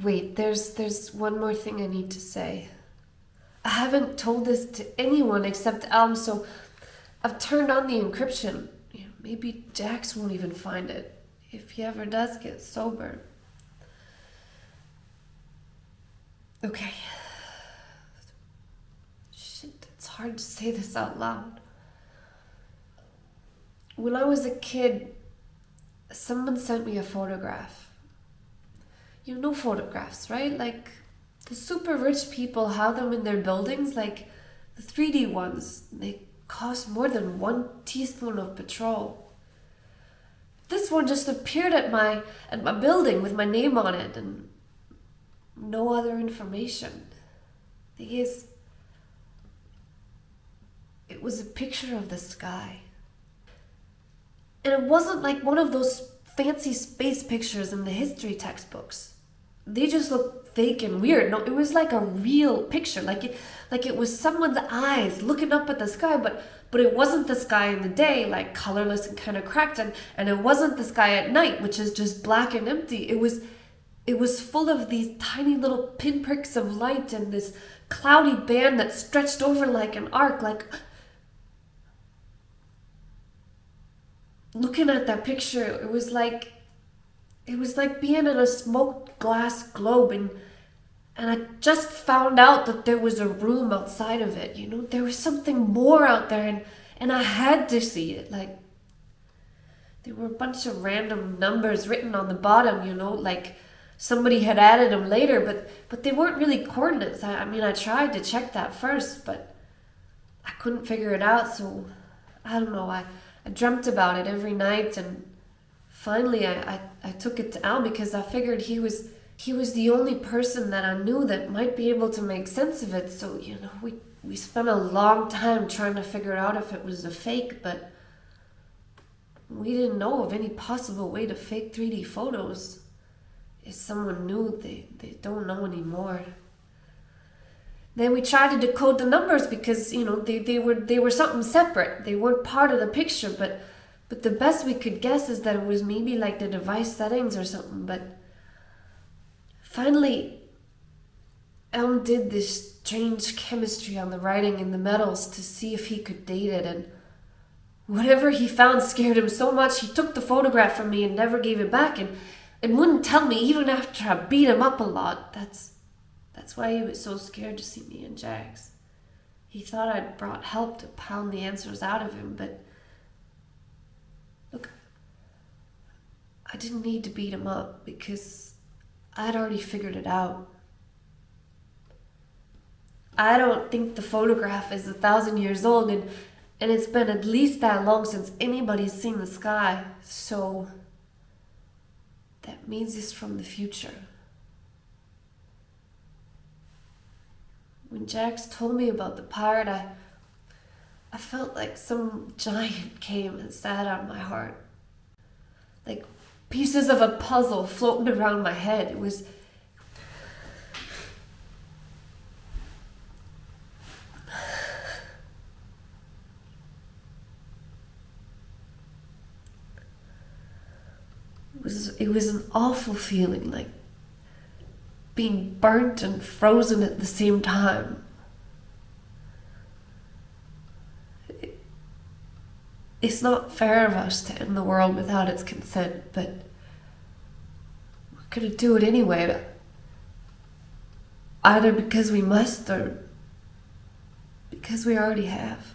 Wait, there's one more thing I need to say. I haven't told this to anyone except Alm, so I've turned on the encryption. Maybe Jax won't even find it, if he ever does get sober. Okay. Shit, it's hard to say this out loud. When I was a kid, someone sent me a photograph. You know photographs, right? Like, the super rich people have them in their buildings, like the 3D ones. They cost more than 1 teaspoon of petrol. This one just appeared at my building with my name on it and no other information. The thing is, it was a picture of the sky. And it wasn't like one of those fancy space pictures in the history textbooks. They just looked fake and weird. No, it was like a real picture. Like it was someone's eyes looking up at the sky, but it wasn't the sky in the day, like colorless and kind of cracked, and it wasn't the sky at night, which is just black and empty. It was full of these tiny little pinpricks of light and this cloudy band that stretched over like an arc. Like, looking at that picture, it was like being in a smoked glass globe, and I just found out that there was a room outside of it. There was something more out there, and I had to see it. Like, there were a bunch of random numbers written on the bottom, like somebody had added them later, but they weren't really coordinates. I tried to check that first, but I couldn't figure it out, so I don't know. I dreamt about it every night, and finally I took it to Al because I figured he was the only person that I knew that might be able to make sense of it. So, we spent a long time trying to figure out if it was a fake, but we didn't know of any possible way to fake 3D photos. If someone knew, they don't know anymore. Then we tried to decode the numbers because, they were something separate. They weren't part of the picture, but the best we could guess is that it was maybe like the device settings or something. But finally, Elm did this strange chemistry on the writing in the metals to see if he could date it, and whatever he found scared him so much he took the photograph from me and never gave it back, and wouldn't tell me even after I beat him up a lot. That's why he was so scared to see me and Jax. He thought I'd brought help to pound the answers out of him, but look, I didn't need to beat him up because I'd already figured it out. I don't think the photograph is 1,000 years old, and it's been at least that long since anybody's seen the sky, so that means it's from the future. When Jax told me about the pirate, I felt like some giant came and sat on my heart. Like pieces of a puzzle floating around my head. It was an awful feeling, like being burnt and frozen at the same time. It's not fair of us to end the world without its consent, but we're gonna do it anyway. Either because we must or because we already have.